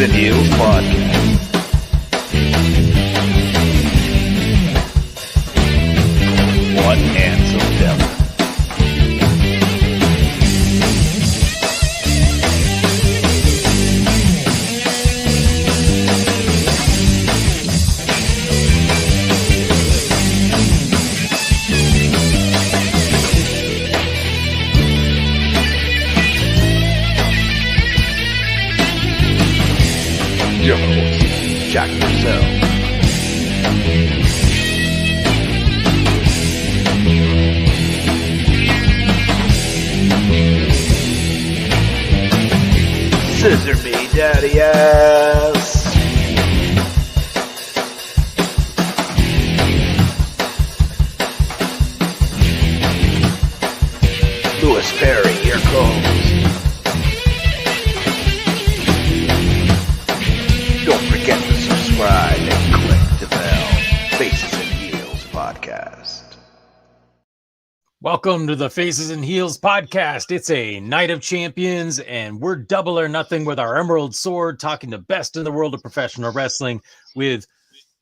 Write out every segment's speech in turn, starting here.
and Heels podcast. What handsome devil. Your host, Jack Purcell. Scissor me, daddy ass. Louis Perry, here comes. Don't forget to subscribe and click the bell. Faces and Heels podcast. Welcome to the Faces and Heels podcast. It's a night of champions, and we're double or nothing with our emerald sword, talking the best in the world of professional wrestling with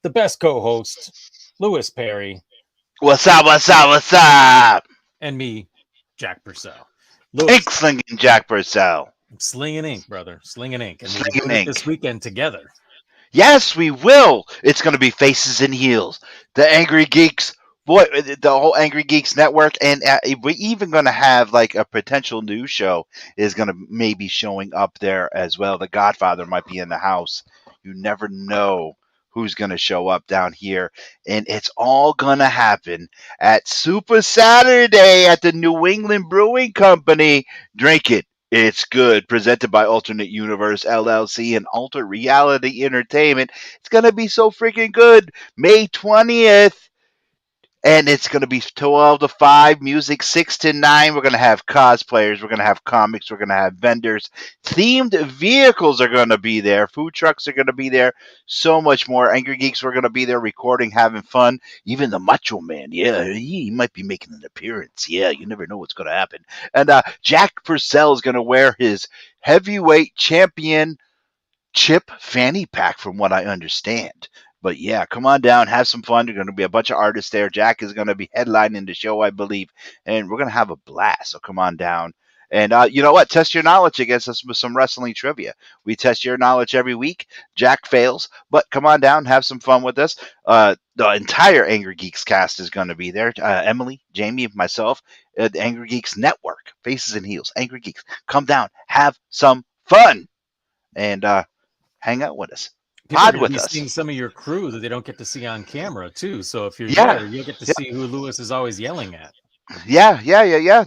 the best co-host, Louis Perry. What's up, what's up, what's up? And me, Jack Purcell. Ink slinging Jack Purcell. Slinging ink, brother. Slinging ink. And Slinging we're doing ink. it this weekend together. Yes, we will. It's going to be Faces and Heels. The Angry Geeks, boy, the whole Angry Geeks network, and we're even going to have like a potential news show is going to maybe showing up there as well. The Godfather might be in the house. You never know who's going to show up down here, and it's all going to happen at Super Saturday at the New England Brewing Company. Drink it. It's good. Presented by Alternate Universe LLC and Alter Reality Entertainment. It's going to be so freaking good. May 20th. And it's going to be 12 to 5, music 6 to 9. We're going to have cosplayers. We're going to have comics. We're going to have vendors. Themed vehicles are going to be there. Food trucks are going to be there. So much more. Angry Geeks, we're going to be there recording, having fun. Even the Macho Man. Yeah, he might be making an appearance. Yeah, you never know what's going to happen. And Jack Purcell is going to wear his heavyweight championship fanny pack, from what I understand. But yeah, come on down, have some fun. There's going to be a bunch of artists there. Jack is going to be headlining the show, I believe, and we're going to have a blast. So come on down. And you know what? Test your knowledge against us with some wrestling trivia. We test your knowledge every week. Jack fails, but come on down, have some fun with us. The entire Angry Geeks cast is going to be there. Emily, Jamie, myself, the Angry Geeks Network, Faces and Heels, Angry Geeks. Come down, have some fun, and hang out with us. Pod with us. Seeing some of your crew that they don't get to see on camera too. So if you're there, you'll get to see who Louis is always yelling at. Yeah.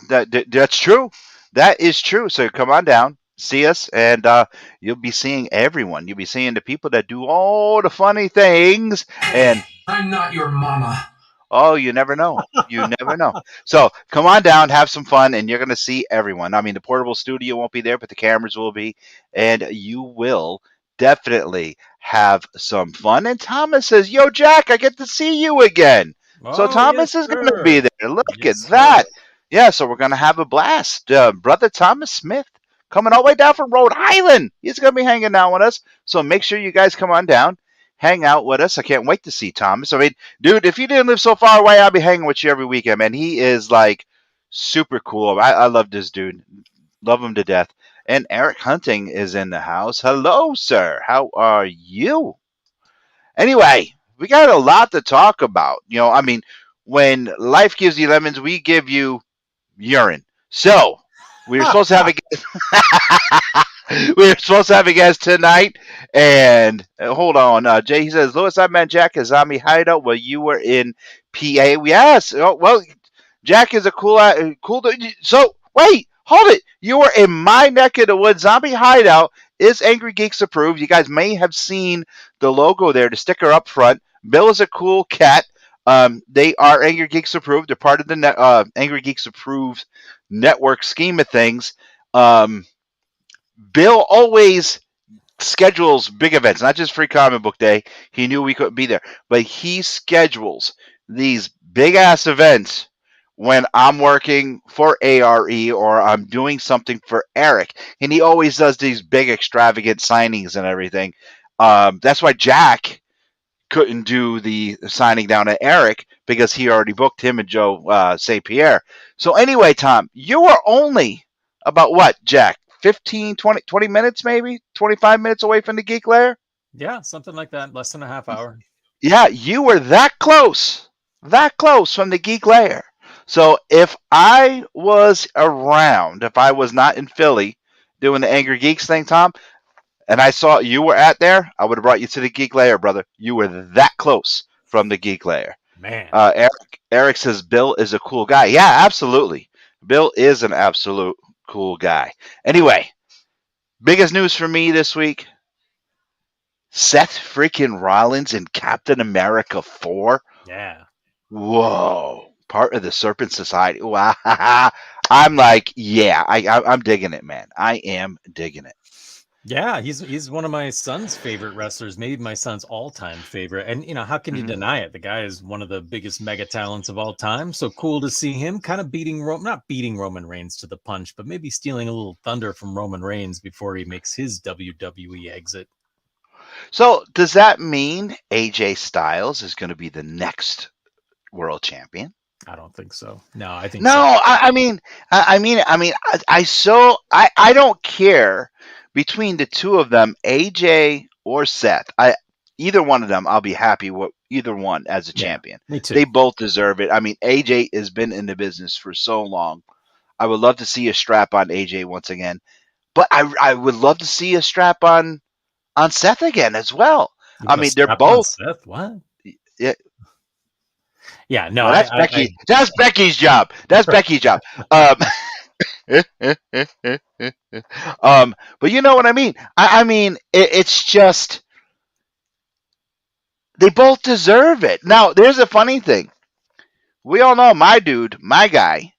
That's true. That is true. So come on down, see us, and you'll be seeing everyone. You'll be seeing the people that do all the funny things. And I'm not your mama. Oh, you never know. You never know. So come on down, have some fun, and you're going to see everyone. I mean, the portable studio won't be there, but the cameras will be, and you will definitely have some fun. And Thomas says, yo, Jack, I get to see you again. So Thomas is going to be there. Look at that. Yeah, so we're going to have a blast. Brother Thomas Smith coming all the way down from Rhode Island. He's going to be hanging out with us. So make sure you guys come on down, hang out with us. I can't wait to see Thomas. I mean, dude, if you didn't live so far away, I'll be hanging with you every weekend, man. He is like super cool. I love this dude. Love him to death. And Eric Hunting is in the house. Hello, sir. How are you? Anyway, we got a lot to talk about. You know, I mean, when life gives you lemons, we give you urine. So, we were supposed to have a guest. We were supposed to have a guest tonight. And hold on. Jay, he says, Louis, I met Jack at Zombie Hideout while you were in PA. Yes. Oh, well, Jack is a cool. So, wait. Hold it. You were in my neck of the woods. Zombie Hideout is Angry Geeks approved. You guys may have seen the logo there, the sticker up front. Bill is a cool cat. They are Angry Geeks approved. They're part of the Angry Geeks approved network scheme of things. Bill always schedules big events, not just Free Comic Book Day. He knew we couldn't be there, but he schedules these big ass events when I'm working for ARE or I'm doing something for Eric, and he always does these big extravagant signings and everything. That's why Jack couldn't do the signing down at Eric because he already booked him and Joe St. Pierre. So anyway, Tom, you were only about what, Jack? 15, 20 minutes maybe? 25 minutes away from the Geek Lair? Yeah, something like that. Less than a half hour. Yeah, you were that close from the Geek Lair. So if I was around, if I was not in Philly doing the Angry Geeks thing, Tom, and I saw you were at there, I would have brought you to the Geek Lair, brother. You were that close from the Geek Lair. Man. Eric says Bill is a cool guy. Yeah, absolutely. Bill is an absolute cool guy. Anyway, biggest news for me this week: Seth freaking Rollins in Captain America 4. Yeah. Whoa, part of the Serpent Society. Wow. I'm like, yeah, I'm digging it, man. I am digging it. Yeah, he's one of my son's favorite wrestlers, maybe my son's all-time favorite. And how can you deny it? The guy is one of the biggest mega talents of all time. So cool to see him kind of not beating Roman Reigns to the punch, but maybe stealing a little thunder from Roman Reigns before he makes his WWE exit. So does that mean AJ Styles is going to be the next world champion? I don't think so. No, I think no. so. I don't care between the two of them, AJ or Seth. Either one of them, I'll be happy with either one as a champion. Me too. They both deserve it. I mean, AJ has been in the business for so long. I would love to see a strap on AJ once again, but I would love to see a strap on Seth again as well. I mean, they're both. Seth, what? Yeah. Yeah, no, well, that's Becky. That's Becky's job. That's Becky's job. But you know what I mean. I mean, it's just they both deserve it. Now, there's a funny thing. We all know my dude, my guy,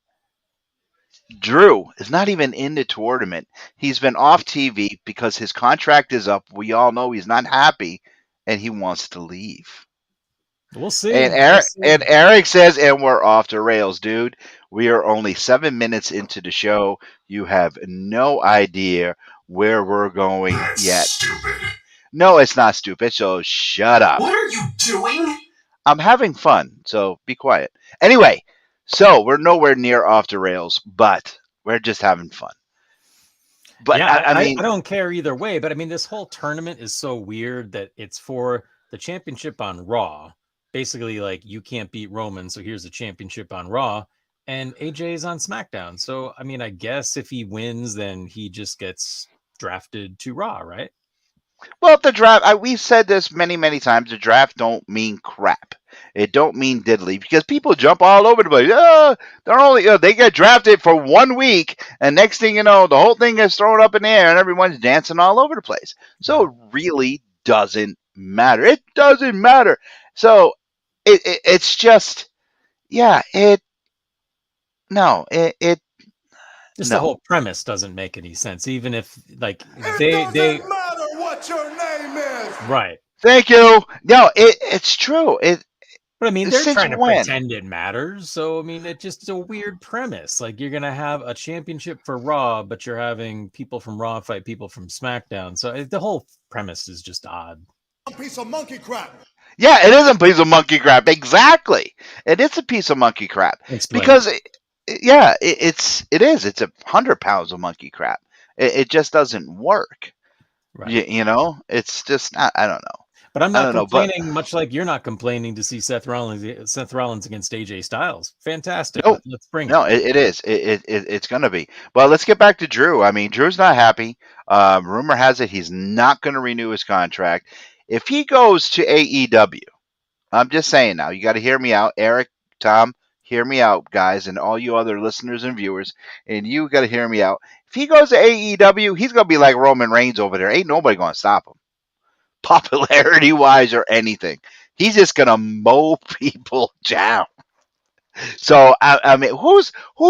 Drew, is not even in the tournament. He's been off TV because his contract is up. We all know he's not happy, and he wants to leave. We'll see. And Eric says, and we're off the rails, dude. We are only 7 minutes into the show. You have no idea where we're going yet. Stupid. No, it's not stupid, so shut up. What are you doing? I'm having fun, so be quiet. Anyway, so we're nowhere near off the rails, but we're just having fun. But yeah, I mean, I don't care either way, but I mean, this whole tournament is so weird that it's for the championship on Raw. Basically, like, you can't beat Roman, so here's the championship on Raw, and AJ is on SmackDown. So, I mean, I guess if he wins, then he just gets drafted to Raw, right? well, the draft, we've said this many, many times, the draft don't mean crap. It don't mean diddly because people jump all over the place. They're only they get drafted for 1 week, and next thing you know, the whole thing is thrown up in the air, and everyone's dancing all over the place. So it really doesn't matter. It doesn't matter. So it's just, yeah, Just no. the whole premise doesn't make any sense, even if, like, It doesn't matter what your name is. Right. Thank you. No, it's true. But I mean, they're since trying to when? pretend it matters. So, I mean, it's just a weird premise. Like, you're going to have a championship for Raw, but you're having people from Raw fight people from SmackDown. So the whole premise is just odd. A piece of monkey crap. Yeah, it is a piece of monkey crap. Exactly. It is a piece of monkey crap. Explain. Because, it is. It's 100 pounds of monkey crap. It just doesn't work. Right. You know? It's just, I don't know. But I'm not complaining, much like you're not complaining to see Seth Rollins against AJ Styles. Fantastic. No, let's bring it. No, it is. It's going to be. Well, let's get back to Drew. I mean, Drew's not happy. Rumor has it he's not going to renew his contract. If he goes to AEW, I'm just saying now, you got to hear me out. Eric, Tom, hear me out, guys, and all you other listeners and viewers, and you got to hear me out. If he goes to AEW, he's going to be like Roman Reigns over there. Ain't nobody going to stop him, popularity-wise or anything. He's just going to mow people down. So, I mean, who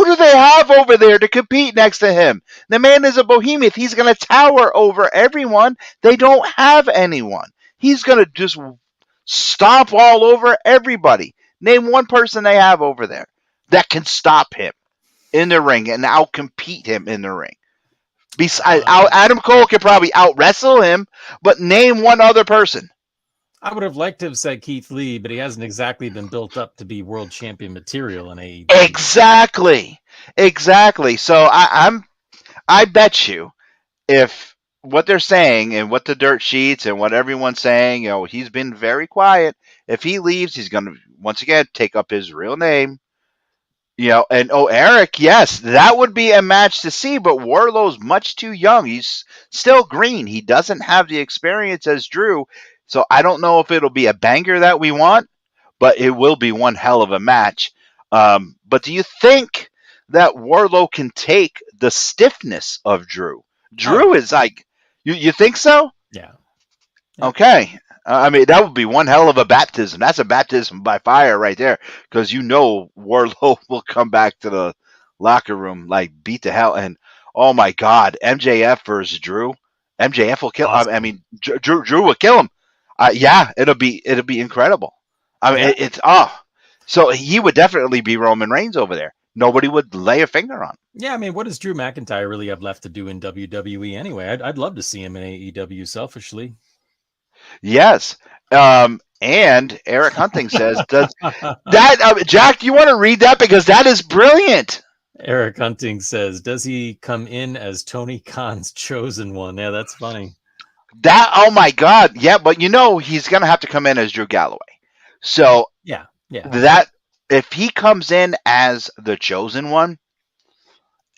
do they have over there to compete next to him? The man is a behemoth. He's going to tower over everyone. They don't have anyone. He's going to just stomp all over everybody. Name one person they have over there. that can stop him in the ring and outcompete him in the ring? Besides, Adam Cole could probably out wrestle him, but name one other person. I would have liked to have said Keith Lee, but he hasn't exactly been built up to be world champion material in AEW. Exactly. So I bet you if what they're saying and what the dirt sheets and what everyone's saying, he's been very quiet. If he leaves, he's going to once again take up his real name. And Eric, yes, that would be a match to see, but Wardlow's much too young. He's still green. He doesn't have the experience as Drew. So I don't know if it'll be a banger that we want, but it will be one hell of a match. But do you think that Wardlow can take the stiffness of Drew? Drew is like, you think so? Yeah. Okay. I mean, that would be one hell of a baptism. That's a baptism by fire right there, because Wardlow will come back to the locker room like beat the hell. And oh my God, MJF versus Drew. MJF will kill. Awesome. I mean, Drew will kill him. Yeah, it'll be incredible. I mean, so he would definitely be Roman Reigns over there. Nobody would lay a finger on him. Yeah, I mean, what does Drew McIntyre really have left to do in WWE anyway? I'd love to see him in AEW selfishly. Yes. And Eric Hunting says, does that, Jack, do you want to read that? Because that is brilliant. Eric Hunting says, does he come in as Tony Khan's chosen one? Yeah, that's funny. Oh my God. Yeah, but he's going to have to come in as Drew Galloway. So yeah. That if he comes in as the chosen one,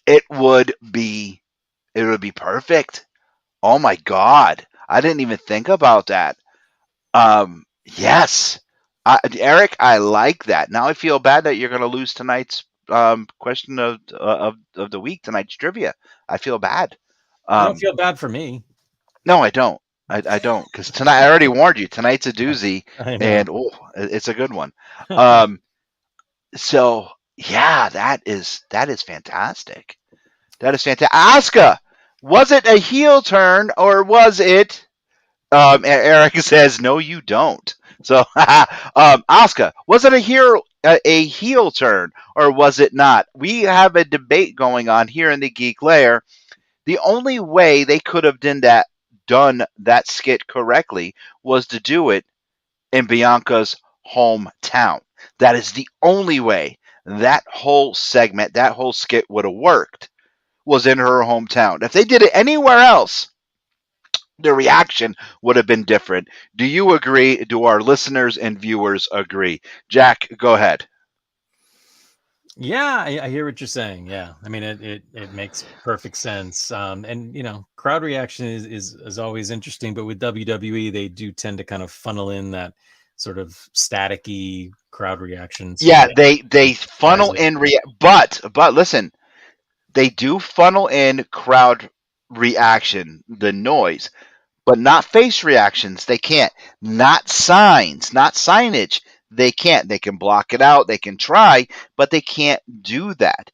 it would be perfect. Oh my God. I didn't even think about that. Yes. Eric, I like that. Now I feel bad that you're going to lose tonight's question of the week, tonight's trivia. I feel bad. You don't feel bad for me. No, I don't. I don't, because tonight I already warned you. Tonight's a doozy, and it's a good one. So yeah, that is fantastic. That is fantastic. Asuka, was it a heel turn or was it? Eric says, "No, you don't." So, Asuka, was it a heel turn or was it not? We have a debate going on here in the Geek Lair. The only way they could have done that skit correctly was to do it in Bianca's hometown. That is the only way that whole segment, that whole skit would have worked, was in her hometown. If they did it anywhere else, the reaction would have been different. Do you agree? Do our listeners and viewers agree? Jack, go ahead. Yeah, I hear what you're saying. Yeah, I mean it makes perfect sense. And crowd reaction is always interesting, but with WWE they do tend to kind of funnel in that sort of staticky crowd reaction. So yeah, they funnel in but listen, they do funnel in crowd reaction, the noise, but not face reactions. They can't. Not signs, not signage. They can't. They can block it out. They can try, but they can't do that.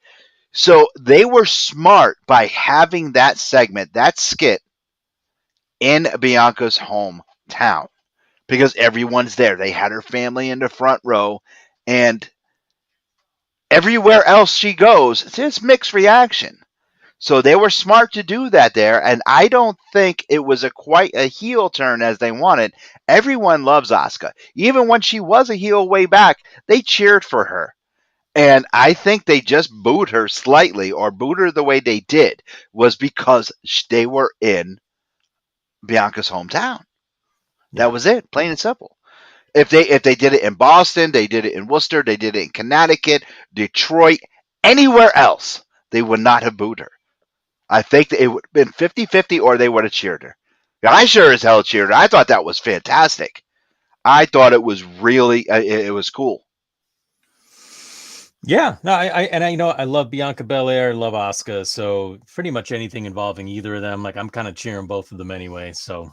So they were smart by having that segment, that skit, in Bianca's hometown, because everyone's there. They had her family in the front row, and everywhere else she goes, it's mixed reaction. So they were smart to do that there, and I don't think it was quite a heel turn as they wanted. Everyone loves Asuka. Even when she was a heel way back, they cheered for her. And I think they just booed her slightly, or booed her the way they did, was because they were in Bianca's hometown. That was it, plain and simple. If they did it in Boston, they did it in Worcester, they did it in Connecticut, Detroit, anywhere else, they would not have booed her. I think that it would have been 50-50, or they would have cheered her. I sure as hell cheered her. I thought that was fantastic. I thought it was really, it was cool. Yeah, no, I love Bianca Belair, love Asuka, so pretty much anything involving either of them, like I'm kind of cheering both of them anyway. So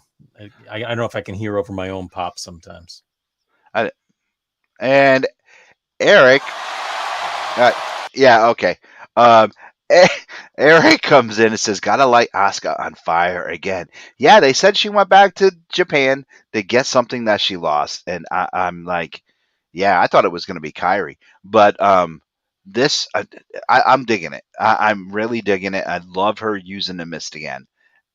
I don't know if I can hear over my own pop sometimes. And Eric, yeah, okay. Eric comes in and says, "Gotta light Asuka on fire again." Yeah, they said she went back to Japan to get something that she lost, and I'm like, yeah, I thought it was going to be Kyrie, but this I'm digging it. I'm really digging it. I love her using the mist again,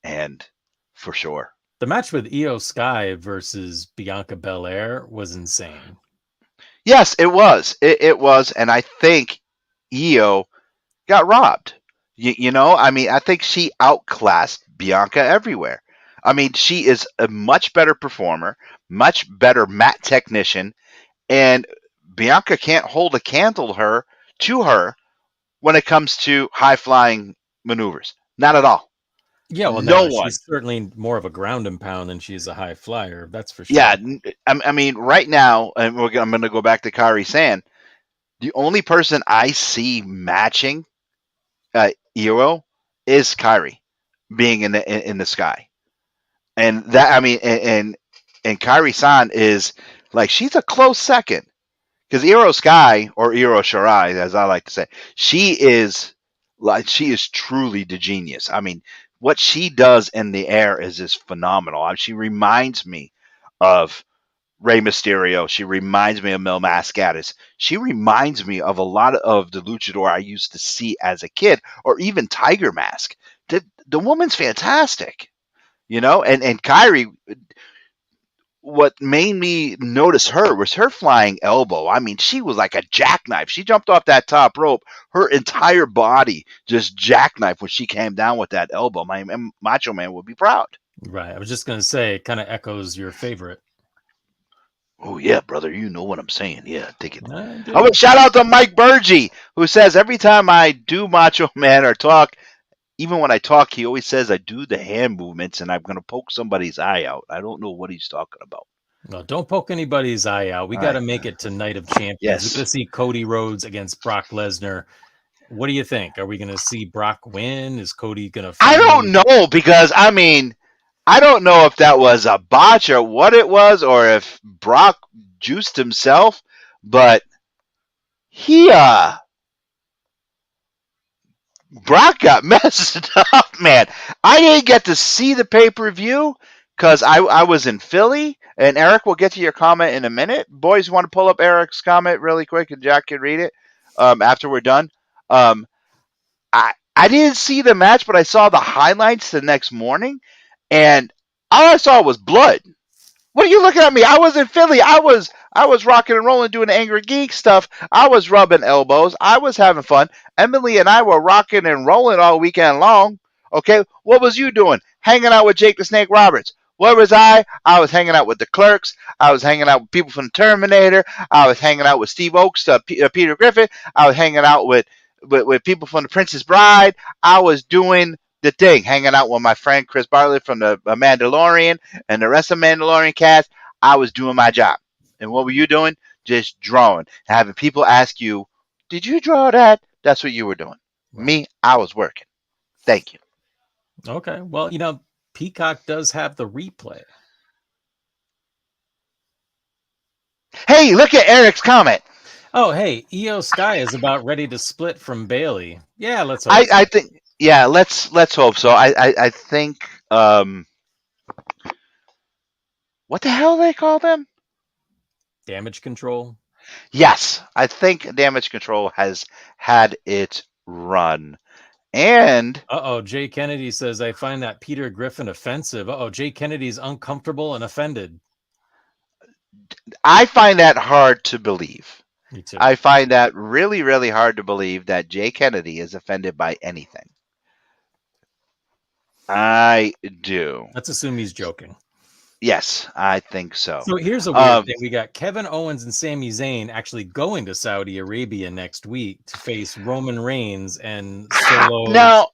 and for sure. The match with Io Sky versus Bianca Belair was insane. Yes, it was. It was, and I think Io got robbed. I mean, I think she outclassed Bianca everywhere. I mean, she is a much better performer, much better mat technician, and Bianca can't hold a candle to her when it comes to high flying maneuvers. Not at all. Yeah, well, No no, one. she's certainly more of a ground and pound than she's a high flyer. That's for Yeah, sure. I mean, right now, and I'm going to go back to Kari San. The only person I see matching Io is Kyrie being in the sky, and that I mean, and Kyrie San is like she's a close second because Iro Sky or Iro Shirai, as I like to say, she is truly the genius. I mean, what she does in the air is just phenomenal. She reminds me of Rey Mysterio. She reminds me of Mil Mascatis. She reminds me of a lot of the luchador I used to see as a kid, or even Tiger Mask. The woman's fantastic, and Kyrie, what made me notice her was her flying elbow. I mean, she was like a jackknife. She jumped off that top rope. Her entire body just jackknife when she came down with that elbow. My Macho Man would be proud. Right. I was just going to say, it kind of echoes your favorite. Oh yeah, brother, you know what I'm saying. Yeah, dig it. I I do. would shout out to Mike Burgee, who says every time I do Macho Man or talk, even when I talk, he always says I do the hand movements and I'm gonna poke somebody's eye out. I don't know what he's talking about. Well, don't poke anybody's eye out. We got to make it to Night of Champions. We're going to Yes. see Cody Rhodes against Brock Lesnar. What do you think? Are we going to see Brock win? Is Cody going to I finally? don't know because I mean I don't know if that was a botch or what it was or if Brock juiced himself, but he Brock got messed up, man. I didn't get to see the pay per view because I was in Philly. And Eric, we'll get to your comment in a minute. Boys, you want to pull up Eric's comment really quick and Jack can read it after we're done? Um, I didn't see the match, but I saw the highlights the next morning, and all I saw was blood. What are you looking at me? I was in Philly. I was rocking and rolling, doing the Angry Geek stuff. I was rubbing elbows. I was having fun. Emily and I were rocking and rolling all weekend long. Okay, what was you doing? Hanging out with Jake the Snake Roberts. Where was I? I was hanging out with the Clerks. I was hanging out with people from the Terminator. I was hanging out with Steve Oakes, Peter Griffin. I was hanging out with people from the Princess Bride. I was doing the thing, hanging out with my friend Chris Bartlett from the Mandalorian and the rest of the Mandalorian cast. I was doing my job. And what were you doing? Just drawing. Having people ask you, did you draw that? That's what you were doing. Right. Me, I was working. Thank you. Okay. Well, Peacock does have the replay. Hey, look at Eric's comment. Oh, hey, Io Sky is about ready to split from Bailey. Yeah, let's hope. I think, yeah, let's hope so. I think, what the hell do they call them? Damage Control. Yes, I think Damage Control has had its run. And Jay Kennedy says, I find that Peter Griffin offensive. Jay Kennedy's uncomfortable and offended. I find that hard to believe. Me too. I find that really, really hard to believe that Jay Kennedy is offended by anything. I do. Let's assume he's joking. Yes, I think so. So here's a weird thing. We got Kevin Owens and Sami Zayn actually going to Saudi Arabia next week to face Roman Reigns and Solo. Now,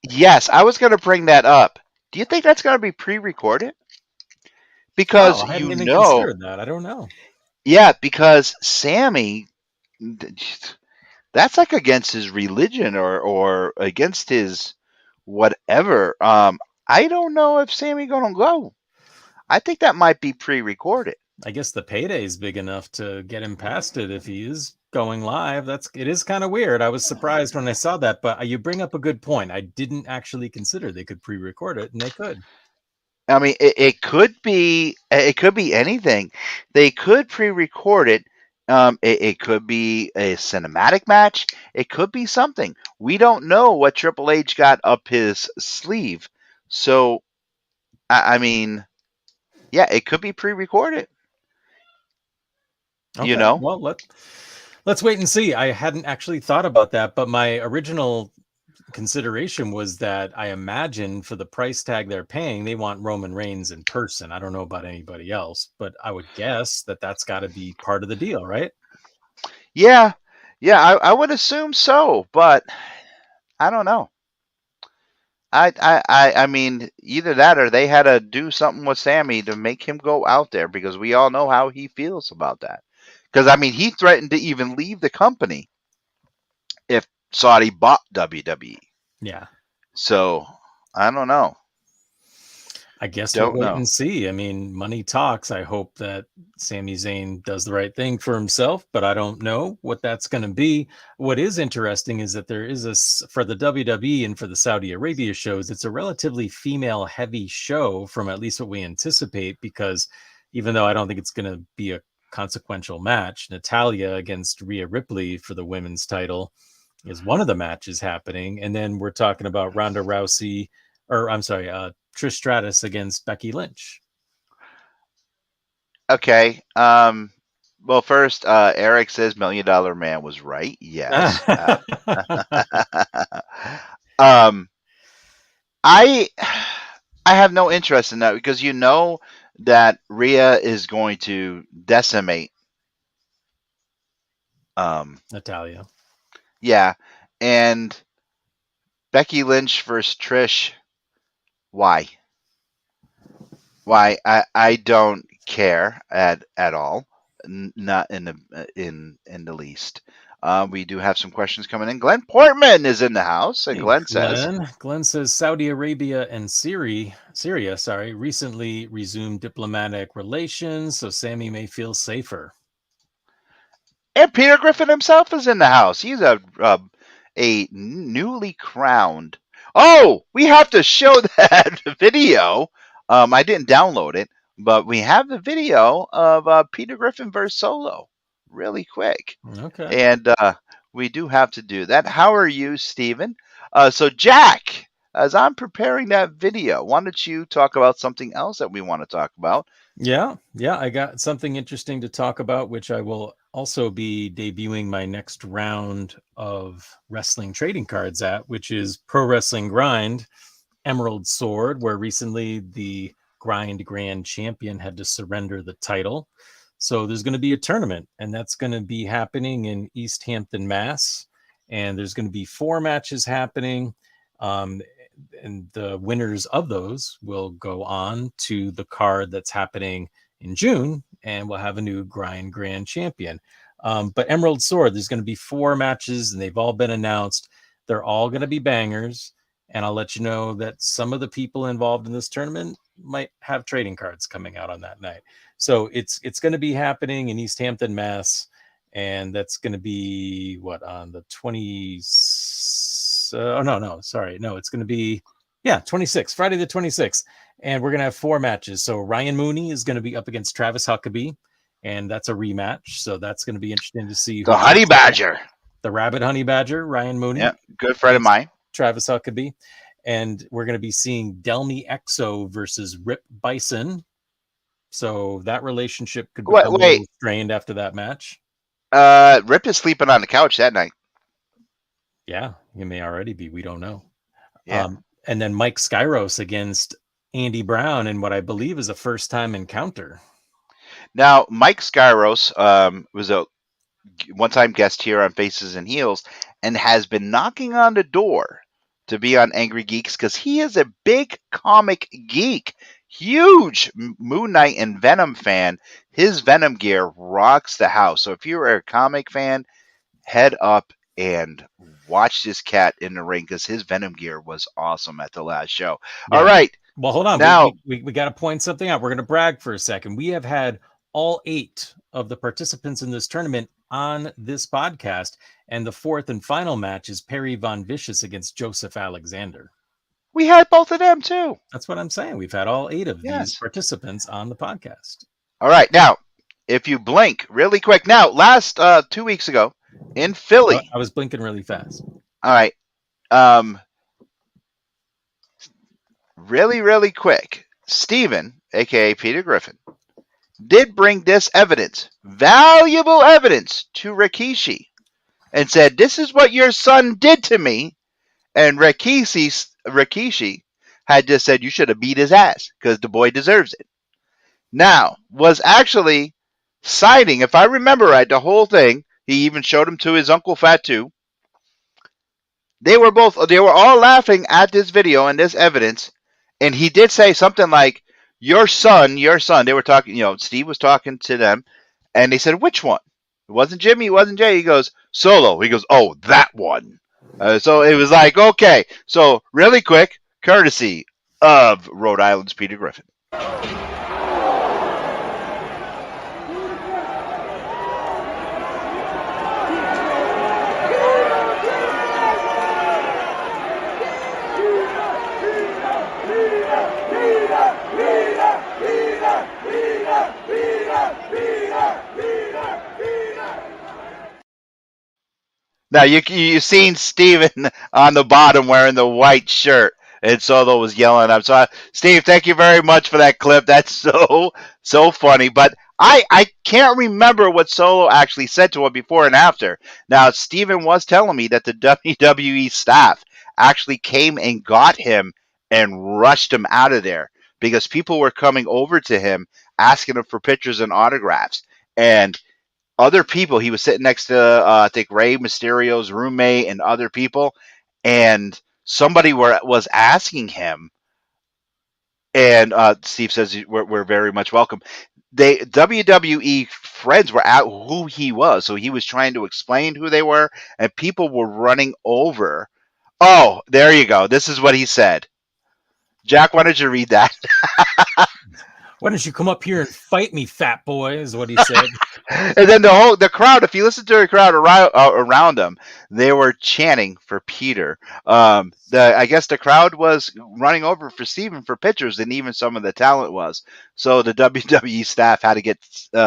yes, I was going to bring that up. Do you think that's going to be pre-recorded? Because I hadn't even considered that. I don't know. Yeah, because Sammy, that's like against his religion or against his whatever. I don't know if Sammy gonna go. I think that might be pre-recorded. I guess the payday is big enough to get him past it if he is going live. It is kind of weird. I was surprised when I saw that, but you bring up a good point. I didn't actually consider they could pre-record it, and they could. I mean, it could be anything. They could pre-record it It could be a cinematic match. It could be something. We don't know what Triple H got up his sleeve. So, I mean, yeah, it could be pre-recorded. You Okay, know? well let's wait and see. I hadn't actually thought about that, but my original consideration was that I imagine for the price tag they're paying, they want Roman Reigns in person. I don't know about anybody else, but I would guess that that's got to be part of the deal, right? Yeah, yeah, I would assume so, but I don't know. I mean, either that or they had to do something with Sammy to make him go out there because we all know how he feels about that. Because I mean, he threatened to even leave the company if Saudi bought WWE. Yeah. So I don't know. I guess we'll Don't wait know. and see. I mean, money talks. I hope that Sami Zayn does the right thing for himself, but I don't know what that's going to be. What is interesting is that there is for the WWE and for the Saudi Arabia shows, it's a relatively female heavy show from at least what we anticipate, because even though I don't think it's going to be a consequential match, Natalia against Rhea Ripley for the women's title is one of the matches happening. And then we're talking about Ronda Rousey, or I'm sorry, Trish Stratus against Becky Lynch. Okay. Well, first, Eric says Million Dollar Man was right. Yes. um, I I have no interest in that because you know that Rhea is going to decimate. Natalia. Yeah, and Becky Lynch versus Trish. Why? Why? I don't care at all. Not in the least. We do have some questions coming in. Glenn Portman is in the house, and Hey, Glenn says, Glenn says Saudi Arabia and Syria, recently resumed diplomatic relations, so Sammy may feel safer. and Peter Griffin himself is in the house. He's a newly crowned. Oh, we have to show that video. I didn't download it, but we have the video of Peter Griffin versus Solo really quick. Okay. And we do have to do that. How are you, Steven? So, Jack, as I'm preparing that video, why don't you talk about something else that we want to talk about? Yeah, I got something interesting to talk about, which I will also be debuting my next round of wrestling trading cards at, which is Pro Wrestling Grind Emerald Sword, where recently the Grind Grand Champion had to surrender the title. So there's going to be a tournament, and that's going to be happening in East Hampton, Mass. And there's going to be 4 matches happening. And the winners of those will go on to the card that's happening in June, and we'll have a new Grind Grand Champion. But Emerald Sword, there's going to be 4 matches, and they've all been announced. They're all going to be bangers. And I'll let you know that some of the people involved in this tournament might have trading cards coming out on that night. So it's going to be happening in East Hampton, Mass. And that's going to be on the 20th. It's going to be 26th, Friday the 26th. And we're going to have 4 matches. So Ryan Mooney is going to be up against Travis Huckabee, and that's a rematch. So that's going to be interesting to see The Honey Badger. The Rabbit Honey Badger, Ryan Mooney. Yeah, good friend of mine. Travis Huckabee. And we're going to be seeing Delmy Exo versus Rip Bison. So that relationship could become a little strained after that match. Rip is sleeping on the couch that night. Yeah, he may already be. We don't know. Yeah. And then Mike Skyros against Andy Brown in what I believe is a first-time encounter. Now, Mike Skyros was a one-time guest here on Faces and Heels and has been knocking on the door to be on Angry Geeks because he is a big comic geek. Huge Moon Knight and Venom fan. His Venom gear rocks the house. So if you're a comic fan, head up and watch this cat in the ring because his Venom gear was awesome at the last show. Yeah. All right. Well, hold on. Now, we got to point something out. We're going to brag for a second. We have had all 8 of the participants in this tournament on this podcast, and the 4th and final match is Perry Von Vicious against Joseph Alexander. We had both of them too. That's what I'm saying. We've had all 8 of these participants on the podcast. All right. Now, if you blink really quick. Now, last 2 weeks ago in Philly. I was blinking really fast. All right. Really, really quick. Steven, aka Peter Griffin, did bring this evidence, valuable evidence, to Rikishi and said, "This is what your son did to me." And Rikishi had just said, "You should have beat his ass because the boy deserves it." Now, was actually citing, if I remember right, the whole thing. He even showed him to his Uncle Fatu. They were all laughing at this video and this evidence. And he did say something like, your son. They were talking, Steve was talking to them. And they said, which one? It wasn't Jimmy. It wasn't Jay. He goes, Solo. He goes, oh, that one. So it was like, okay. So really quick, courtesy of Rhode Island's Peter Griffin. Now you seen Steven on the bottom wearing the white shirt, and Solo was yelling. Steve, thank you very much for that clip. That's so funny. But I can't remember what Solo actually said to him before and after. Now Steven was telling me that the WWE staff actually came and got him and rushed him out of there because people were coming over to him asking him for pictures and autographs. And other people, he was sitting next to, I think, Rey Mysterio's roommate and other people, and somebody was asking him, and Steve says, we're very much welcome. WWE friends were at who he was, so he was trying to explain who they were, and people were running over. Oh, there you go. This is what he said. Jack, why don't you read that? Why don't you come up here and fight me, fat boy, is what he said. And then the crowd, if you listen to the crowd around him, they were chanting for Peter. I guess the crowd was running over for Steven for pictures, and even some of the talent was. So the WWE staff had to get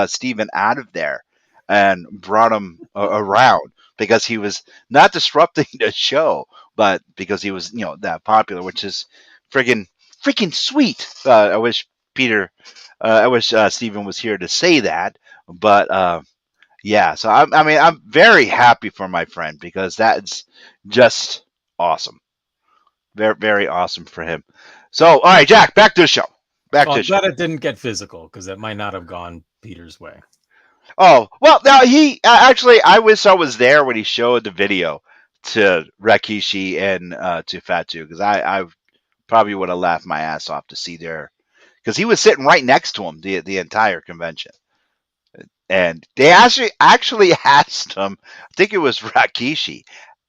Steven out of there and brought him around because he was not disrupting the show, but because he was that popular, which is freaking sweet. I wish Steven was here to say that, but yeah. So I'm very happy for my friend because that's just awesome, very very awesome for him. So all right, Jack, back to the show. I'm glad it didn't get physical because it might not have gone Peter's way. Oh well, now he actually, I wish I was there when he showed the video to Rikishi and to Fatu because I probably would have laughed my ass off to see because he was sitting right next to him the entire convention. And they actually asked him, I think it was Rikishi,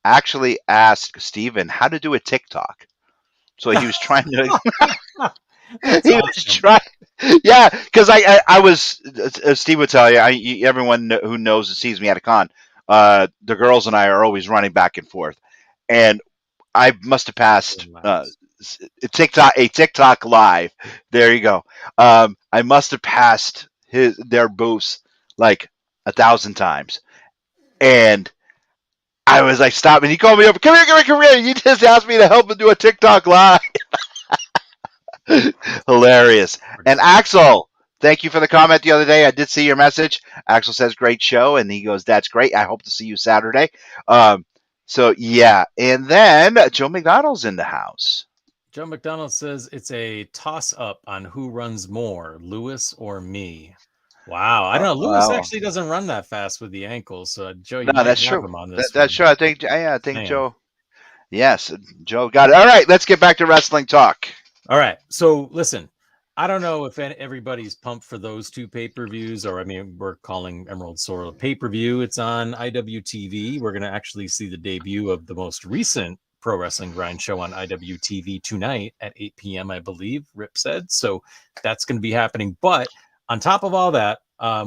actually asked Steven how to do a TikTok. So he was trying to. That's he awesome. was trying. Yeah, because I was, as Steve would tell you, everyone who knows and sees me at a con, the girls and I are always running back and forth. And I must have passed a TikTok live. There you go. I must have passed their booths like 1,000 times, and I was like, "Stop!" And he called me up. Come here! You just asked me to help him do a TikTok live. Hilarious. And Axel, thank you for the comment the other day. I did see your message. Axel says, "Great show," and he goes, "That's great. I hope to see you Saturday." So yeah, and then Joe McDonald's in the house. Joe McDonald says it's a toss-up on who runs more, Lewis or me. Wow, I don't know. Lewis actually doesn't run that fast with the ankles, so Joe, you might have him on this. That's true. I think Joe. Yes, Joe got it. All right, let's get back to wrestling talk. All right, so listen, I don't know if everybody's pumped for those two pay-per-views, or I mean, we're calling Emerald Sword a pay-per-view. It's on IWTV. We're going to actually see the debut of the most recent Pro Wrestling Grind show on IWTV tonight at 8 p.m., I believe, Rip said. So that's going to be happening. But on top of all that,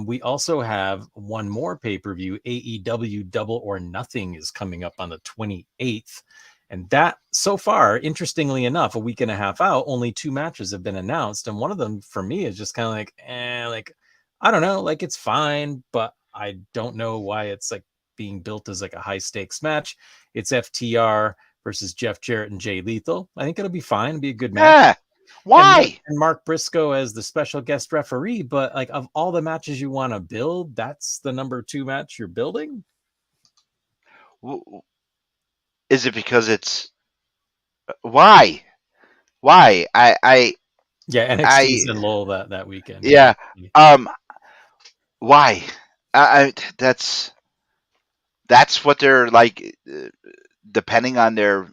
we also have one more pay-per-view. AEW Double or Nothing is coming up on the 28th. And that, so far, interestingly enough, a week and a half out, only 2 matches have been announced. And one of them, for me, is just kind of like I don't know, like it's fine, but I don't know why it's like being built as like a high stakes match. It's FTR versus Jeff Jarrett and Jay Lethal. I think it'll be fine. It'll be a good match. Yeah. And Why? Mark Briscoe as the special guest referee, but like of all the matches you want to build, that's the number 2 match you're building. Is it because it's why? Why? Yeah, I NXT's in Lowell that weekend. Yeah. yeah. Um. Why? I that's what they're like, depending on their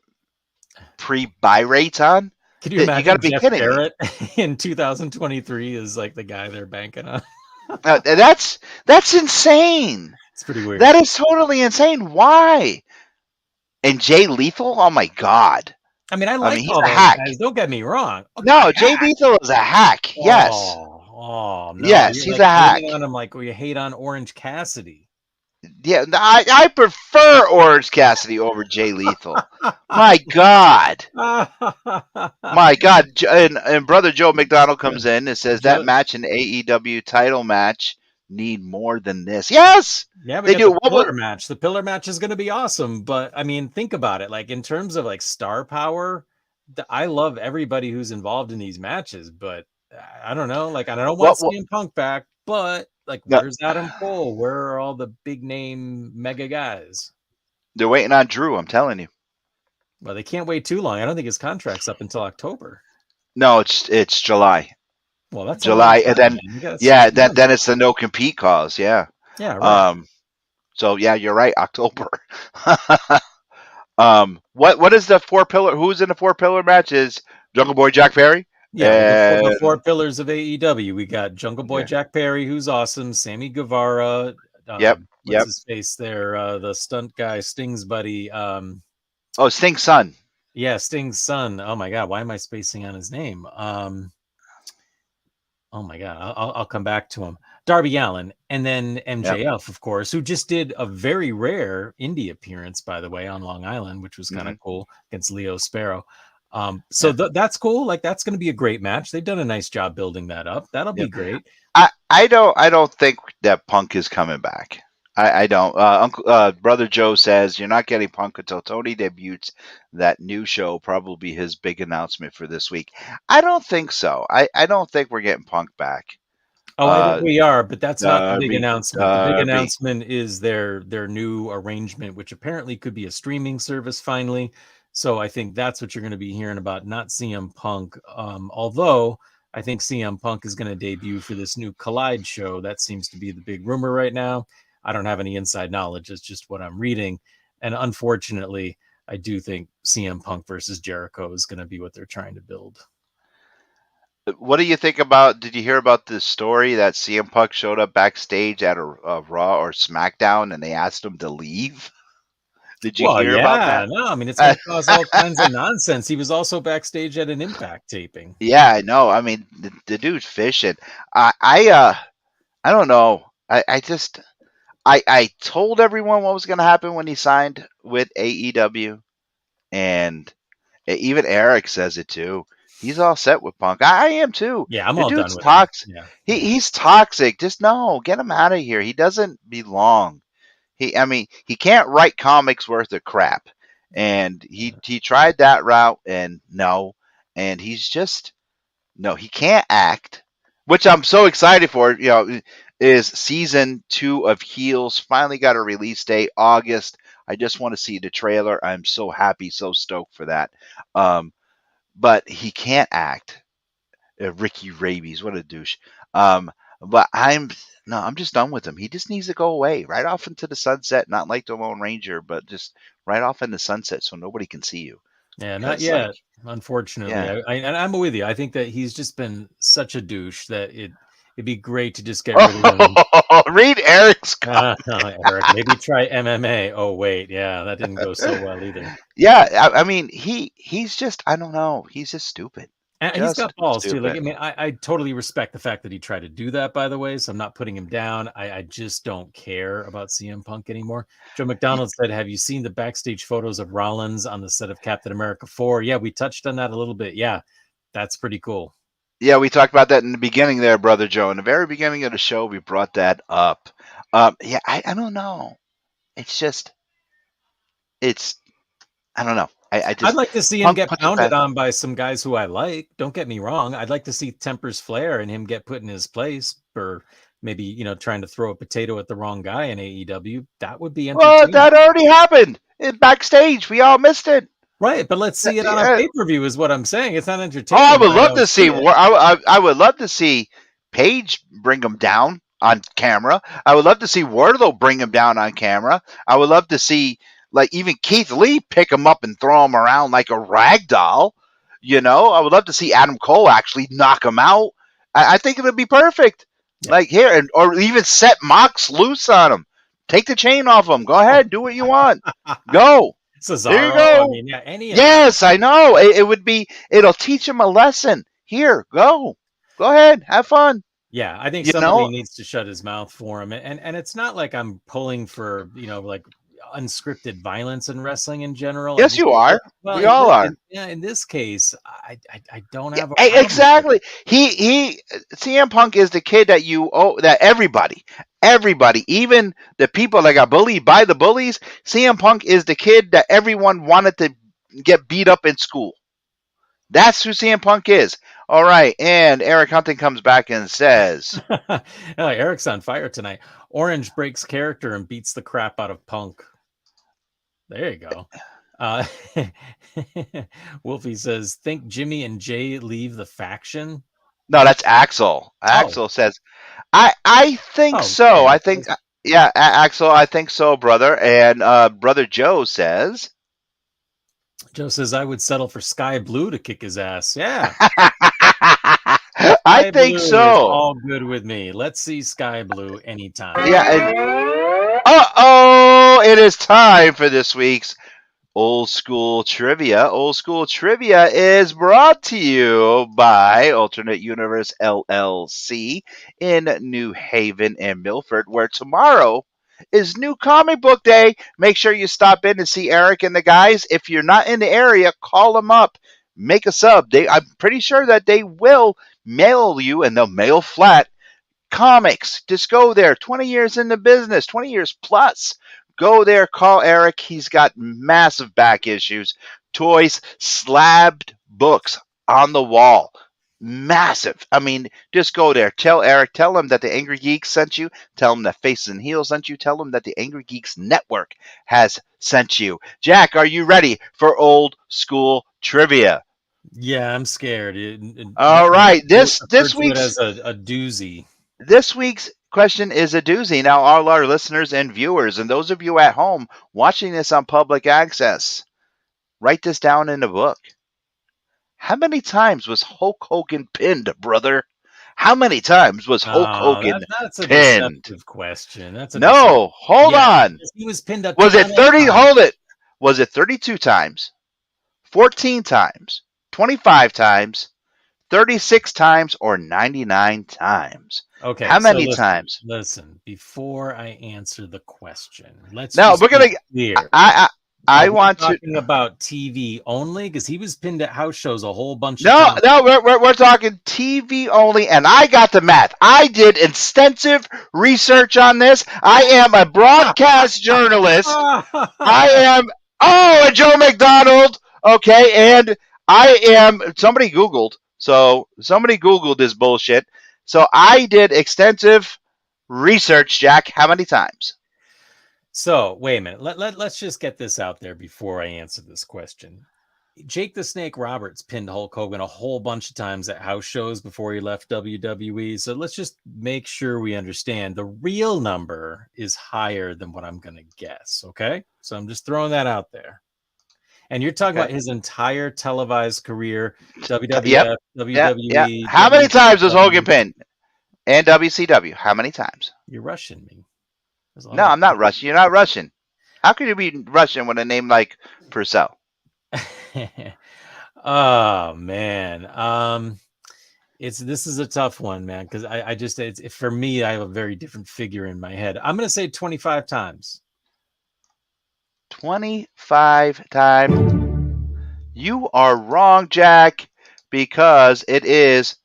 pre-buy rates on. Could you You got to imagine be Jeff kidding me. Jarrett in 2023 is like the guy they're banking on? That's insane. It's pretty weird. That is totally insane. Why? And Jay Lethal? Oh my god. I mean, I I mean, like he's all a those hack. guys. Don't get me wrong. Oh, No, God. Jay Lethal is a hack. Yes. Oh no, Yes, you're he's like a hack. hating on him like you hate on Orange Cassidy. Yeah, I prefer Orange Cassidy over Jay Lethal. My God. My God. And brother Joe McDonald comes in and says that Joe, match in AEW title match need more than this. Yes, yeah, we they got do. the What was, pillar match. The pillar match is going to be awesome, but I mean, think about it. Like in terms of like star power, I love everybody who's involved in these matches, but I don't know. Like I don't want what, CM Punk back, but like no, where's Adam Cole? Where are all the big name mega guys? they're waiting on Drew, I'm telling you. Well, they can't wait too long. I don't think his contract's up until October. No, it's July. Well, that's a long July, and time, then man. You got 6 yeah, then months. it's the no compete clause. Yeah. Yeah, right. Um. So yeah, you're right. October. What is the 4 pillar? Who's in the 4 pillar match? Is Jungle Boy Jack Perry Yeah, the four and pillars of AEW. We got Jungle Boy yeah, Jack Perry, who's awesome. Sammy Guevara. yep, What's yep. his face there? The stunt guy, Sting's buddy. Oh, Sting's son. Yeah, Sting's son. Oh my God, why am I spacing on his name? Oh my God, I'll come back to him. Darby Allin, and then Yep. MJF, of course, who just did a very rare indie appearance, by the way, on Long Island, which was kind of cool against Leo Sparrow. So Yeah. that's cool. Like that's going to be a great match. They've done a nice job building that up. That'll be Yep. great. I don't think that Punk is coming back. I don't. Brother Joe says you're not getting Punk until Tony debuts that new show. Probably his big announcement for this week. I don't think so. I don't think we're getting Punk back. Oh, I think we are, but that's not the big Darby, announcement. The big Darby. announcement is their new arrangement, which apparently could be a streaming service finally. So I think that's what you're going to be hearing about, not CM Punk. Although I think CM Punk is going to debut for this new Collide show. That seems to be the big rumor right now. I don't have any inside knowledge. It's just what I'm reading. And unfortunately, I do think CM Punk versus Jericho is going to be what they're trying to build. What do you think about? Did you hear about the story that CM Punk showed up backstage at a Raw or SmackDown and they asked him to leave? Did you Well, hear about yeah, that? no, I mean, it's going to cause all kinds of nonsense. He was also backstage at an Impact taping. Yeah, I know. I mean, the dude's fishing. I don't know. I told everyone what was going to happen when he signed with AEW, and even Eric says it too. He's all set with Punk. I am too. Yeah, I'm The all done dude's with him. toxic. Yeah. He's toxic. Just no, get him out of here. He doesn't belong. He can't write comics worth of crap, and he tried that route, and no, and he's just no, he can't act, which I'm so excited for. Is season 2 of Heels finally got a release date, August. I just want to see the trailer. I'm so happy, so stoked for that. But he can't act. Ricky Rabies, what a douche. But I'm just done with him. He just needs to go away, right off into the sunset. Not like the Lone Ranger, but just right off in the sunset, so nobody can see you. Yeah, not Because like, yet. Unfortunately, yeah. and I'm with you. I think that he's just been such a douche that it'd be great to just get rid of him. Read Eric's comment. Eric, maybe try MMA. Oh wait, yeah, that didn't go so well either. Yeah, I mean, he's just, I don't know. He's just stupid. And he's Just got balls too. Like, I stupid. mean, I totally respect the fact that he tried to do that, by the way. So I'm not putting him down. I just don't care about CM Punk anymore. Joe McDonald said, have you seen the backstage photos of Rollins on the set of Captain America 4? Yeah, we touched on that a little bit. Yeah, that's pretty cool. Yeah, we talked about that in the beginning there, Brother Joe. In the very beginning of the show, we brought that up. Yeah, I don't know. It's just, it's, I don't know. I I'd just, like to see him Punk get puts it pounded back. on by some guys who I like. Don't get me wrong. I'd like to see Tempers flare and him get put in his place, or maybe trying to throw a potato at the wrong guy in AEW. That would be Well, entertaining. that already happened backstage. We all missed it. Right, but let's see it on a Yeah. pay-per-view is what I'm saying. It's not Oh, entertaining, I would but I love don't to see see. it. I would love to see Paige bring him down on camera. I would love to see Wardlow bring him down on camera. I would love to see like even Keith Lee pick him up and throw him around like a rag doll. I would love to see Adam Cole actually knock him out. I think it would be perfect. Yeah. Like here, or even set Mox loose on him. Take the chain off him. Go ahead, do what you want. Go. There you Cesaro, I go. mean, yeah, any of them. Yes, I know. It would be. It'll teach him a lesson. Here, go ahead, have fun. Yeah, I think You somebody know. needs to shut his mouth for him. And it's not like I'm pulling for, like unscripted violence in wrestling in general. I Yes, just you are. well, We all are. in this case, I don't Yeah, have a problem with it. exactly. He CM Punk is the kid that that everybody, even the people that got bullied by the bullies. CM Punk is the kid that everyone wanted to get beat up in school. That's who CM Punk is. All right, and Eric Hunting comes back and says, Oh, Eric's on fire tonight. Orange breaks character and beats the crap out of Punk. There you go. Wolfie says, think Jimmy and Jay leave the faction? "No, that's Axel." Axel says, "I think so. yeah. I think yeah, Axel. I think so, brother." And brother Joe says, Joe says, I would settle for Sky Blue to kick his ass. Yeah. "I Sky think Blue is so." all good with me. Let's see Sky Blue anytime. Yeah. It is time for this week's Old School Trivia. Old School Trivia is brought to you by Alternate Universe LLC in New Haven and Milford, where tomorrow is New Comic Book Day. Make sure you stop in and see Eric and the guys. If you're not in the area, call them up. Make a sub. I'm pretty sure that they will mail you, and they'll mail flat comics. Just go there. 20 years in the business, 20 years plus. Go there, call Eric. He's got massive back issues, toys, slabbed books on the wall. Massive. I mean, just go there. Tell Eric, tell him that the Angry Geeks sent you. Tell him that Faces and Heels sent you. Tell him that the Angry Geeks Network has sent you. Jack, are you ready for old school trivia? Yeah, I'm scared. All right. This week's week's as a doozy. This week's question is a doozy. Now, all our listeners and viewers, and those of you at home watching this on public access, write this down in a book. How many times was Hulk Hogan pinned, brother? How many times was Hulk Hogan that's a pinned? deceptive question. That's a No, hold on. He was pinned up. Was it 30? Hold it. Was it 32 times, 14 times, 25 times, 36 times, or 99 times? Okay. How many times? Listen, before I answer the question, let's No, just we're gonna. be clear. I want to talking about TV only because he was pinned at house shows a whole bunch of times. No, we're talking TV only, and I got the math. I did extensive research on this. I am a broadcast journalist. I am a Joe McDonald. Okay, and I am somebody Googled. So somebody Googled this bullshit. So I did extensive research, Jack. How many times? So wait a minute. Let's just get this out there before I answer this question. Jake the Snake Roberts pinned Hulk Hogan a whole bunch of times at house shows before he left WWE. So let's just make sure we understand the real number is higher than what I'm going to guess. Okay. So I'm just throwing that out there. And you're talking about his entire televised career, WWF, WWE. Yep. How many times was Hogan pinned? And WCW. How many times? You're rushing me. No, I'm not Russian. You're not Russian. How could you be Russian with a name like Purcell? Oh man, this is a tough one, man, because I just for me I have a very different figure in my head. I'm gonna say 25 times. 25 times. You are wrong, Jack, because it is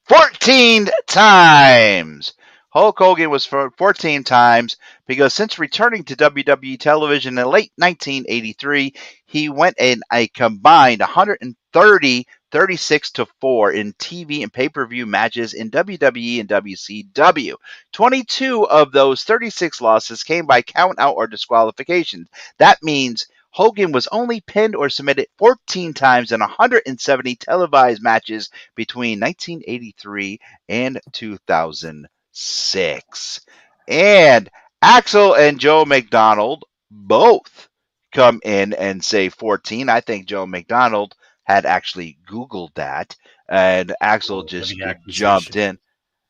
14 times. Hulk Hogan was for 14 times because since returning to WWE television in late 1983, he went in a combined 130, 36-4 in TV and pay-per-view matches in WWE and WCW. 22 of those 36 losses came by count out or disqualification. That means Hogan was only pinned or submitted 14 times in 170 televised matches between 1983 and 2006. And Axel and Joe McDonald both come in and say 14. I think Joe McDonald had actually Googled that, and Axel just jumped in.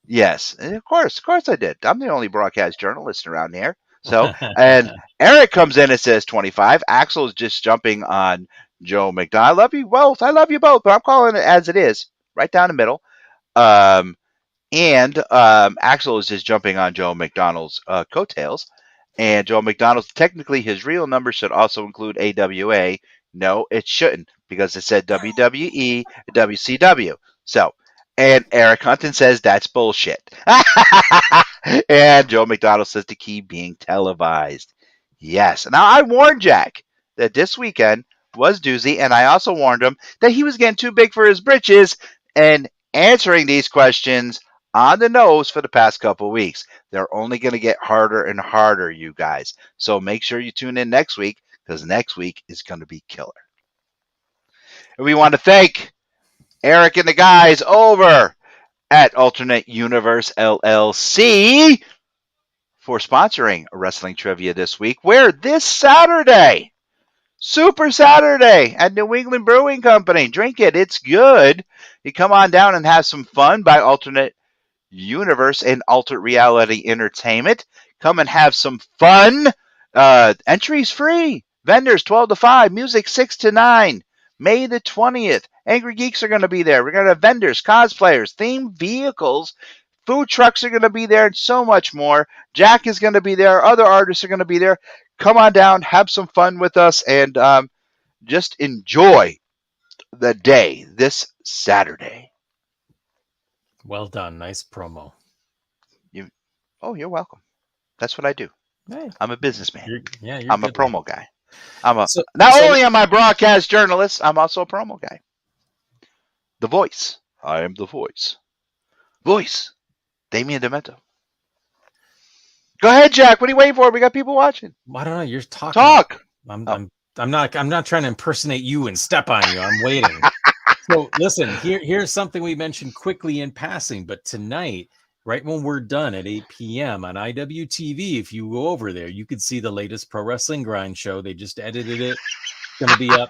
Yes, of course I did. I'm the only broadcast journalist around here. So, and Eric comes in and says 25. Axel's just jumping on Joe McDonald. I love you both. I love you both, but I'm calling it as it is, right down the middle. And Axel is just jumping on Joe McDonald's coattails. And Joe McDonald's, technically, his real number should also include AWA. No, it shouldn't, because it said WWE, WCW. So, and Eric Hunton says that's bullshit. And Joe McDonald says to keep being televised. Yes. Now, I warned Jack that this weekend was doozy, and I also warned him that he was getting too big for his britches and answering these questions on the nose for the past couple weeks. They're only going to get harder and harder, you guys. So make sure you tune in next week, because next week is going to be killer. And we want to thank Eric and the guys over at Alternate Universe LLC for sponsoring Wrestling Trivia this week, where this Saturday, Super Saturday at New England Brewing Company. Drink it. It's good. You come on down and have some fun by Alternate Universe and Alternate Reality Entertainment. Come and have some fun. Entries free. Vendors 12 to 5. Music 6 to 9. May the 20th. Angry Geeks are going to be there. We're going to have vendors, cosplayers, themed vehicles. Food trucks are going to be there and so much more. Jack is going to be there. Other artists are going to be there. Come on down, have some fun with us, and just enjoy the day this Saturday. Well done. Nice promo. You're welcome. That's what I do. Hey, I'm a businessman. You're I'm a promo guy. Not So only am I a broadcast journalist, I'm also a promo guy. The voice. I am the voice. Voice. Damian Demento. Go ahead, Jack. What are you waiting for? We got people watching. I don't know. You're talking. Talk. I'm not trying to impersonate you and step on you. I'm waiting. So listen, here's something we mentioned quickly in passing, but tonight, right when we're done at 8 p.m. on IWTV, if you go over there, you could see the latest Pro Wrestling Grind show. They just edited it. It's going to be up.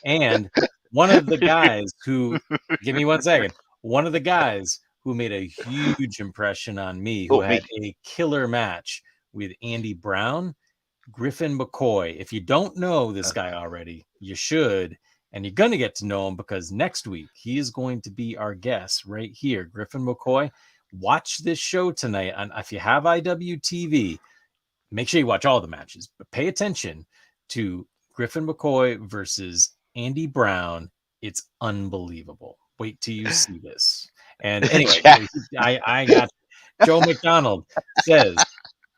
And one of the guys who, give me 1 second, one of the guys who made a huge impression on me, who had a killer match with Andy Brown, Griffin McCoy. If you don't know this guy already, you should. And you're going to get to know him because next week he is going to be our guest right here. Griffin McCoy, watch this show tonight. And if you have IWTV, make sure you watch all the matches, but pay attention to Griffin McCoy versus Andy Brown. It's unbelievable. Wait till you see this. And anyway, I got Joe McDonald says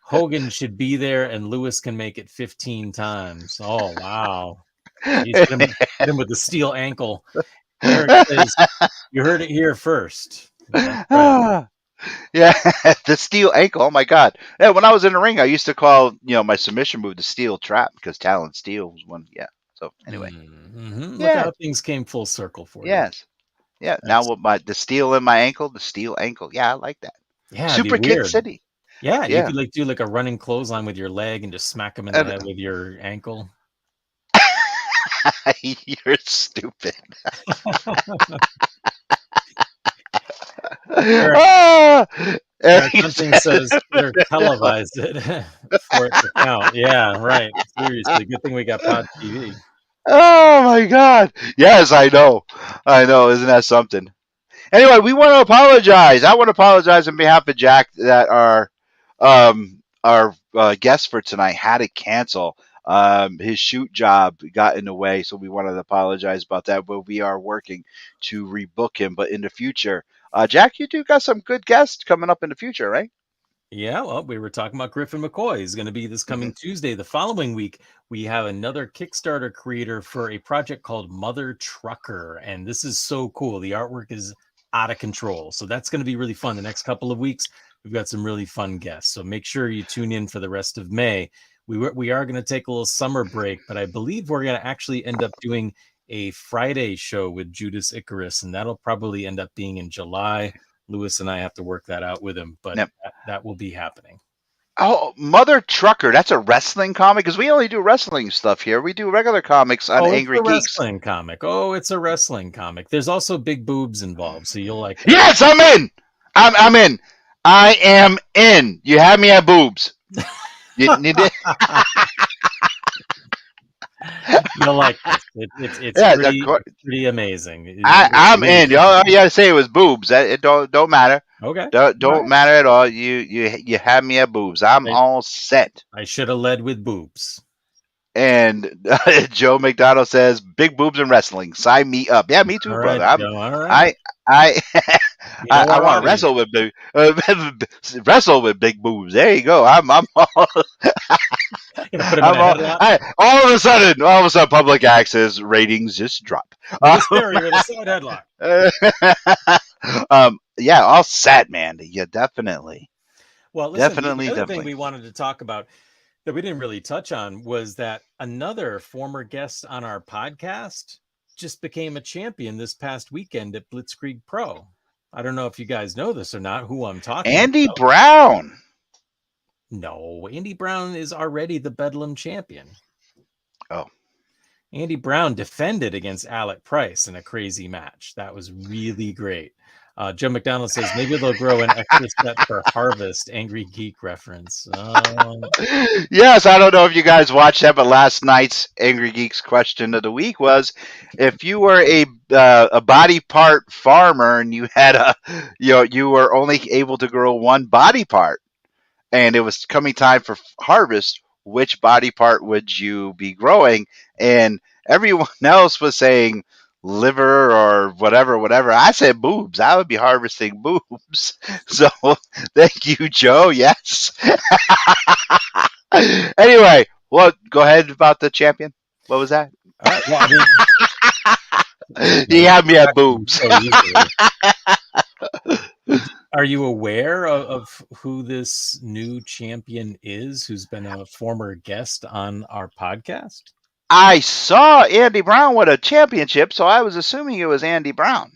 Hogan should be there and Lewis can make it 15 times. Oh, wow. Hit him with the steel ankle. Eric says, you heard it here first. Right. Yeah, the steel ankle. Oh my God! Yeah, when I was in the ring, I used to call my submission move the steel trap because Talon Steel was one. Yeah. So anyway, Look how things came full circle for you. Yes. Yeah. Now with the steel in my ankle, the steel ankle. Yeah, I like that. Yeah. Super Kid City. Yeah, you could do like a running clothesline with your leg and just smack him in the head with your ankle. You're stupid. Eric Hunting says they're televised it for it to count. Yeah, right. Seriously, good thing we got Pod TV. Oh my God! Yes, I know. Isn't that something? Anyway, we want to apologize. I want to apologize on behalf of Jack that our guest for tonight had to cancel. His shoot job got in the way, so we wanted to apologize about that. But we are working to rebook him. But in the future, Jack, you do got some good guests coming up in the future, right? Yeah, well, we were talking about Griffin McCoy. He's going to be this coming Tuesday. The following week, we have another Kickstarter creator for a project called Mother Trucker. And this is so cool. The artwork is out of control. So that's going to be really fun. The next couple of weeks, we've got some really fun guests. So make sure you tune in for the rest of May. We are going to take a little summer break, but I believe we're going to actually end up doing a Friday show with Judas Icarus, and that'll probably end up being in July. Lewis and I have to work that out with him, but Yep. that will be happening. Oh, Mother Trucker. That's a wrestling comic because we only do wrestling stuff here. We do regular comics on Angry Geeks. Wrestling comic. Oh, it's a wrestling comic. There's also big boobs involved, so you'll like that. Yes, I'm in. I'm in. I am in. You have me at boobs. You did. You'll like this. It's Yeah, pretty amazing. I'm in. All you gotta say was boobs. It don't matter. Okay. Don't matter at all. You have me at boobs. I'm all set. I should have led with boobs. And Joe McDonald says, "Big boobs in wrestling. Sign me up." Yeah, me too, All brother. right, Joe, all right. I I want to wrestle wrestle with big boobs. There you go. I'm all. All of a sudden, public access ratings just drop. With a side headlock. Yeah, all set, man. Yeah, definitely. Well, listen, the other thing we wanted to talk about that we didn't really touch on was that another former guest on our podcast just became a champion this past weekend at Blitzkrieg Pro. I don't know if you guys know this or not, who I'm talking about. Andy Brown. No, Andy Brown is already the Bedlam champion. Oh. Andy Brown defended against Alec Price in a crazy match. That was really great. Joe McDonald says maybe they'll grow an extra set for Harvest. Angry Geek reference. Yes, I don't know if you guys watched that, but last night's Angry Geeks question of the week was: if you were a body part farmer and you had you were only able to grow one body part, and it was coming time for harvest, which body part would you be growing? And everyone else was saying liver or whatever. I said boobs. I would be harvesting boobs. So thank you, Joe. Yes. Anyway, go ahead about the champion. What was that? You have me at boobs. Are you aware of who this new champion is, who's been a former guest on our podcast? I saw Andy Brown with a championship, so I was assuming it was Andy Brown.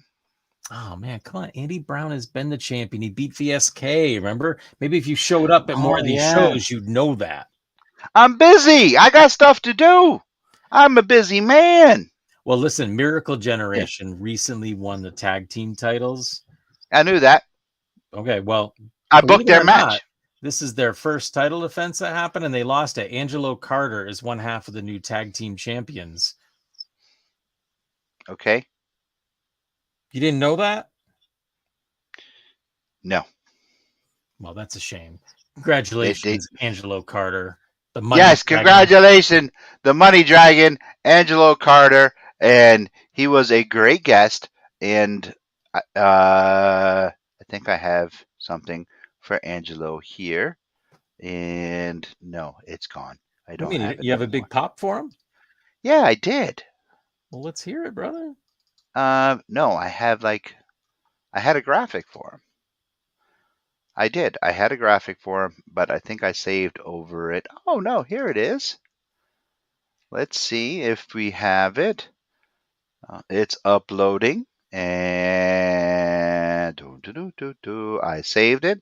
Oh, man, come on. Andy Brown has been the champion. He beat VSK, remember? Maybe if you showed up at more of these shows, you'd know that. I'm busy. I got stuff to do. I'm a busy man. Well, listen, Miracle Generation recently won the tag team titles. I knew that. Okay, well, I booked their match. This is their first title defense that happened, and they lost it. Angelo Carter is one half of the new tag team champions. Okay. You didn't know that? No. Well, that's a shame. Congratulations, Angelo Carter. Congratulations, the Money Dragon, Angelo Carter, and he was a great guest. And I think I have something for Angelo here, and no, it's gone. I don't. You have a big pop for him? Yeah, I did. Well, let's hear it, brother. No, I had a graphic for him. I did. I had a graphic for him, but I think I saved over it. Oh no, here it is. Let's see if we have it. It's uploading, and I saved it.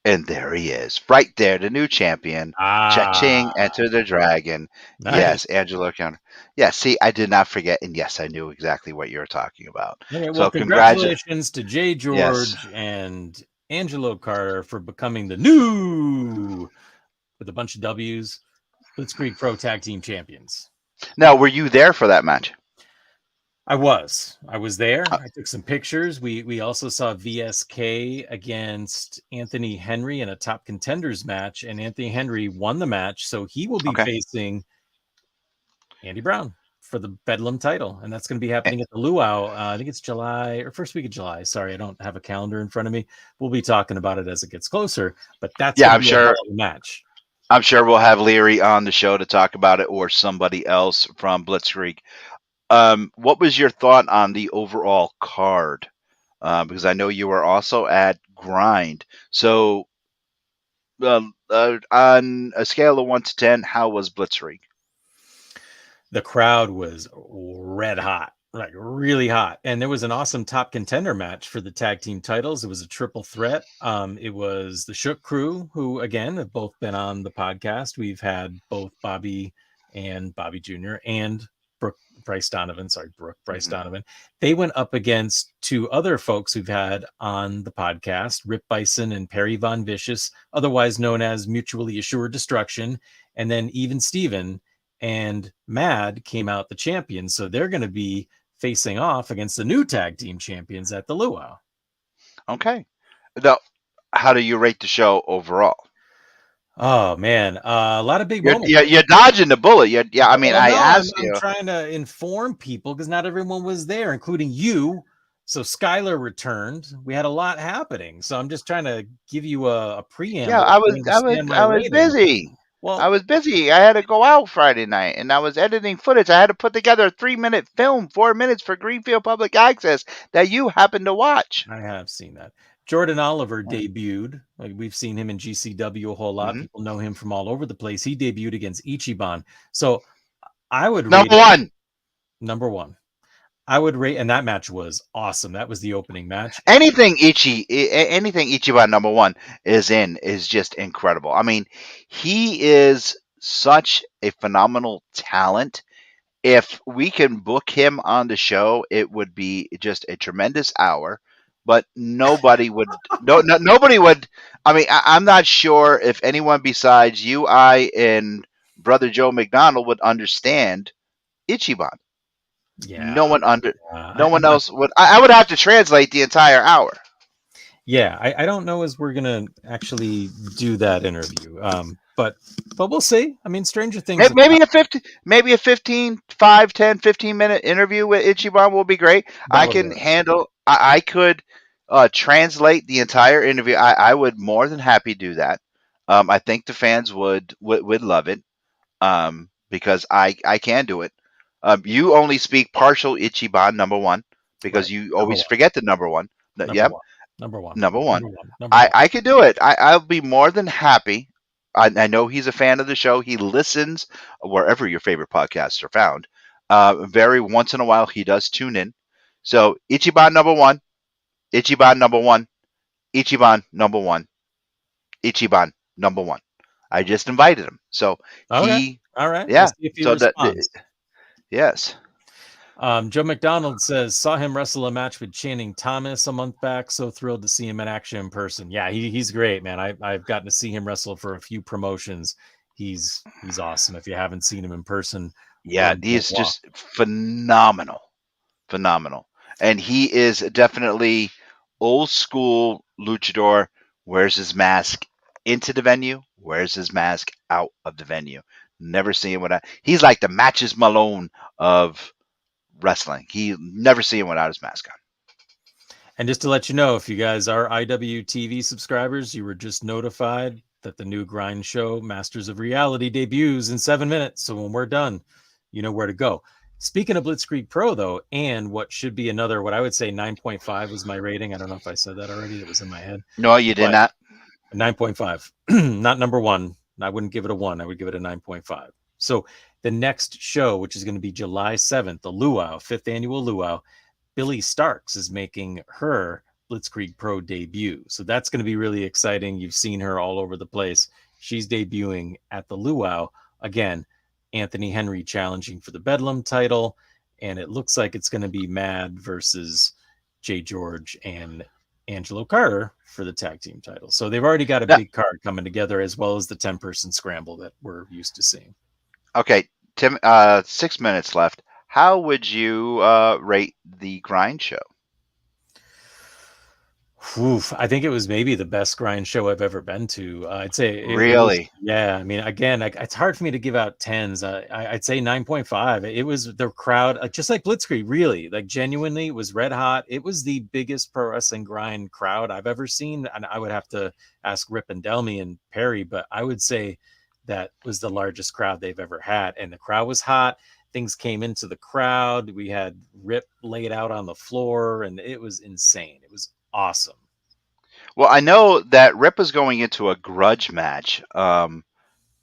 And there he is, right there, the new champion. Cha-ching, Enter the Dragon. Nice. Yes, Angelo Counter. Yeah, see, I did not forget, and yes, I knew exactly what you were talking about. Okay, well, so congratulations to Jay George and Angelo Carter for becoming the new, with a bunch of W's, Blitzkrieg Pro Tag Team Champions. Now, were you there for that match? I was there. I took some pictures. We also saw VSK against Anthony Henry in a top contenders match, and Anthony Henry won the match, so he will be facing Andy Brown. for the Bedlam title, and that's going to be happening at the Luau. I think it's July or first week of July. Sorry, I don't have a calendar in front of me. We'll be talking about it as it gets closer, but that's Yeah, going to I'm be a sure. hell of a match. I'm sure we'll have Leary on the show to talk about it, or somebody else from Blitzkrieg. What was your thought on the overall card? Because I know you were also at Grind. So, on a scale of 1 to 10, how was Blitzkrieg? The crowd was red hot, like really hot. And there was an awesome top contender match for the tag team titles. It was a triple threat. It was the Shook Crew, who again have both been on the podcast. We've had both Bobby Jr. and Brooke Bryce Donovan. They went up against two other folks we've had on the podcast, Rip Bison and Perry Von Vicious, otherwise known as Mutually Assured Destruction, and then Even Steven and Mad came out the champions. So they're going to be facing off against the new tag team champions at the Luau. Okay. Now, how do you rate the show overall? Oh man, a lot of big You're, moments. you're dodging the bullet. I mean, I asked I'm you. trying to inform people because not everyone was there, including you. So Skylar returned. We had a lot happening. So I'm just trying to give you a preamble. Yeah, I was rating. busy. Well, I was busy. I had to go out Friday night, and I was editing footage. I had to put together a 3-minute film, 4 minutes for Greenfield Public Access that you happened to watch. I have seen that. Jordan Oliver debuted. Like we've seen him in GCW a whole lot. Mm-hmm. People know him from all over the place. He debuted against Ichiban. So I would Number rate one. Number one. I would rate, and that match was awesome. That was the opening match. Anything Ichiban number one is just incredible. I mean, he is such a phenomenal talent. If we can book him on the show, it would be just a tremendous hour. But nobody would, nobody would. I mean, I'm not sure if anyone besides you, I, and Brother Joe McDonald would understand Ichiban. Yeah. No one no one I'm not- else would. I would have to translate the entire hour. Yeah, I don't know as we're gonna actually do that interview. But we'll see. I mean, stranger things. Maybe a 15, 5, 10, 15 minute interview with Ichiban will be great. I can handle. I could translate the entire interview. I would more than happy do that. I think the fans would love it. Because I can do it. You only speak partial Ichiban number one because Right. you always forget the number one. Yep. Number one. Number one. I could do it. I'll be more than happy. I know he's a fan of the show. He listens wherever your favorite podcasts are found. Very once in a while, he does tune in. So Ichiban number one, Ichiban number one, Ichiban number one, Ichiban number one. I just invited him. So Okay. All right. Yeah. We'll see if he responds. Yes. Joe McDonald says, saw him wrestle a match with Channing Thomas a month back. So thrilled to see him in action in person. Yeah, he's great, man. I've gotten to see him wrestle for a few promotions. He's awesome. If you haven't seen him in person, yeah, he's just phenomenal. And he is definitely old school luchador. Wears his mask into the venue, wears his mask out of the venue. Never seen him without. He's like the Matches Malone of wrestling. He never see him without his mask on. And just to let you know, if you guys are IWTV subscribers, you were just notified that the new Grind show, Masters of Reality, debuts in 7 minutes. So when we're done, you know where to go. Speaking of Blitzkrieg Pro, though, and what should be another, what I would say 9.5 was my rating. I don't know if I said that already. That was in my head. No, you did not. 9.5. Not number one. I wouldn't give it a 1. I would give it a 9.5. So the next show, which is going to be July 7th, the Luau, 5th annual Luau, Billy Starks is making her Blitzkrieg Pro debut. So that's going to be really exciting. You've seen her all over the place. She's debuting at the Luau. Again, Anthony Henry challenging for the Bedlam title. And it looks like it's going to be Mad versus Jay George and Angelo Carter for the tag team title. So they've already got a big card coming together, as well as the 10-person scramble that we're used to seeing. Okay, Tim, 6 minutes left. How would you rate the Grind show? Oof, I think it was maybe the best grind show I've ever been to. I'd say it was, Really? yeah. I mean, again, it's hard for me to give out tens. I'd say 9.5. It was the crowd, just like Blitzkrieg, really, like genuinely, it was red hot. It was the biggest pro wrestling grind crowd I've ever seen. And I would have to ask Rip and Delmy and Perry, but I would say that was the largest crowd they've ever had. And the crowd was hot. Things came into the crowd. We had Rip laid out on the floor, and it was insane. It was awesome. Well, I know that Rip was going into a grudge match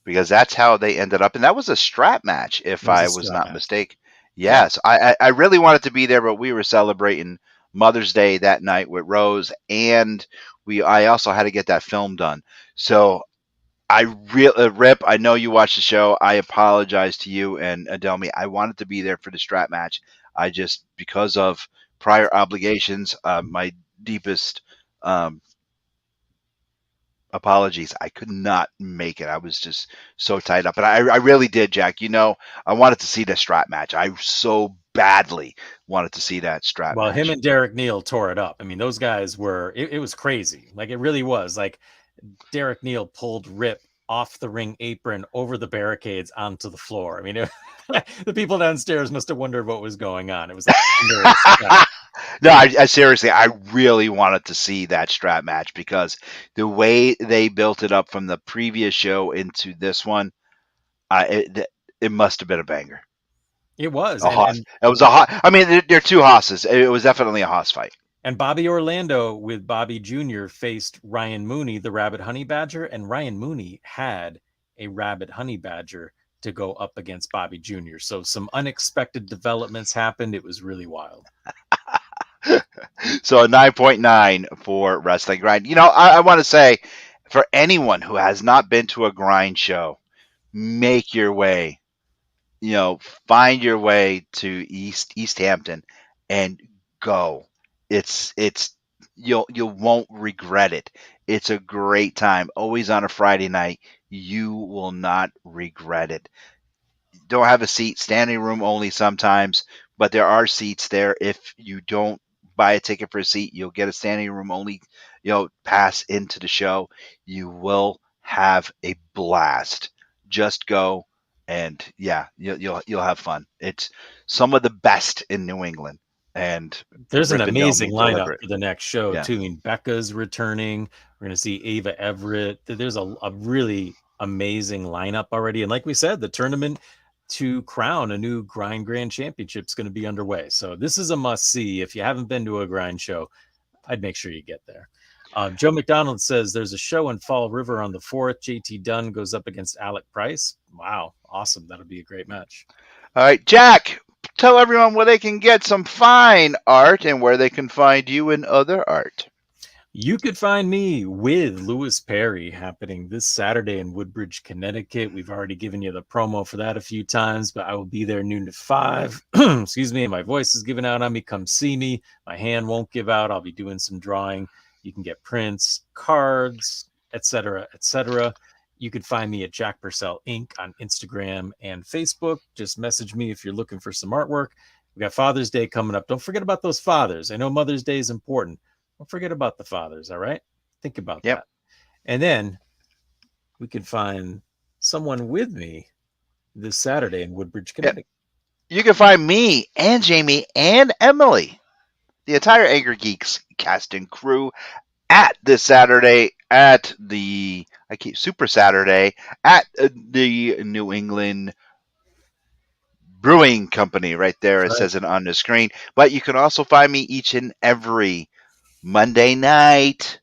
because that's how they ended up, and that was a strap match, It if was a I was strap not match. mistaken. Yeah. Yes, I really wanted to be there, but we were celebrating Mother's Day that night with Rose, and I also had to get that film done. So Rip, I know you watched the show. I apologize to you and Adelmi. I wanted to be there for the strap match. I just, because of prior obligations, my deepest apologies. I could not make it. I was just so tied up. And I really did, Jack. I wanted to see the strap match. I so badly wanted to see that strap Well, him match. and Derek Neal tore it up. I mean, those guys were, it was crazy. Like, it really was. Like, Derek Neal pulled Rip off the ring apron over the barricades onto the floor. I mean, the people downstairs must have wondered what was going on. It was like No, I seriously, I really wanted to see that strap match because the way they built it up from the previous show into this one, it must have been a banger. it was. A hoss. It was a hot. I mean, they're two hosses. It was definitely a hoss fight. And Bobby Orlando with Bobby Jr. faced Ryan Mooney, the Rabbit Honey Badger, and Ryan Mooney had a Rabbit Honey Badger to go up against Bobby Jr. So some unexpected developments happened. It was really wild. So a 9.9 for Wrestling Grind. I want to say, for anyone who has not been to a grind show, make your way. Find your way to East Hampton and go. It's you won't regret it. It's a great time. Always on a Friday night. You will not regret it. Don't have a seat, standing room only sometimes, but there are seats there. If you don't buy a ticket for a seat, you'll get a standing room only, pass into the show. You will have a blast. Just go, and yeah, you'll have fun. It's some of the best in New England, and there's an Rip and amazing Delmy lineup deliver it. for the next show Yeah. too. I mean, Becca's returning. We're going to see Ava Everett. There's a really amazing lineup already, and like we said, the tournament to crown a new Grind Grand Championship is going to be underway. So this is a must see. If you haven't been to a grind show, I'd make sure you get there. Joe McDonald says there's a show in Fall River on the 4th. JT Dunn goes up against Alec Price. Wow, awesome. That'll be a great match. All right, Jack, tell everyone where they can get some fine art and where they can find you in other art. You could find me with Lewis Perry happening this Saturday in Woodbridge, Connecticut. We've already given you the promo for that a few times, but I will be there noon to 5. Excuse me. My voice is giving out on me. Come see me. My hand won't give out. I'll be doing some drawing. You can get prints, cards, etc., etc. You can find me at Jack Purcell Inc. on Instagram and Facebook. Just message me if you're looking for some artwork. We got Father's Day coming up. Don't forget about those fathers. I know Mother's Day is important. Don't forget about the fathers, all right? Think about that. And then we can find someone with me this Saturday in Woodbridge, Connecticut. You can find me and Jamie and Emily, the entire Angry Geeks cast and crew, at this Saturday at Super Saturday at the New England Brewing Company. Right there, it says it on the screen. But you can also find me each and every Monday night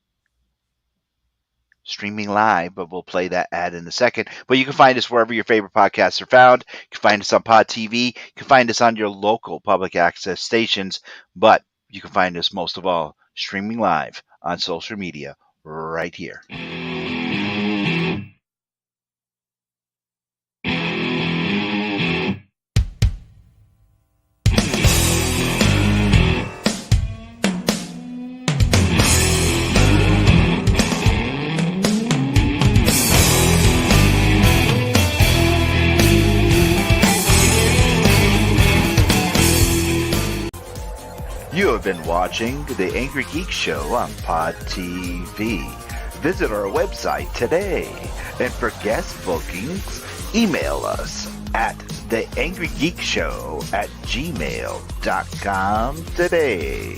streaming live, but we'll play that ad in a second. But you can find us wherever your favorite podcasts are found. You can find us on Pod TV. You can find us on your local public access stations. But you can find us most of all streaming live on social media right here. You have been watching The Angry Geek Show on Pod TV. Visit our website today. And for guest bookings, email us at theangrygeekshow@gmail.com today.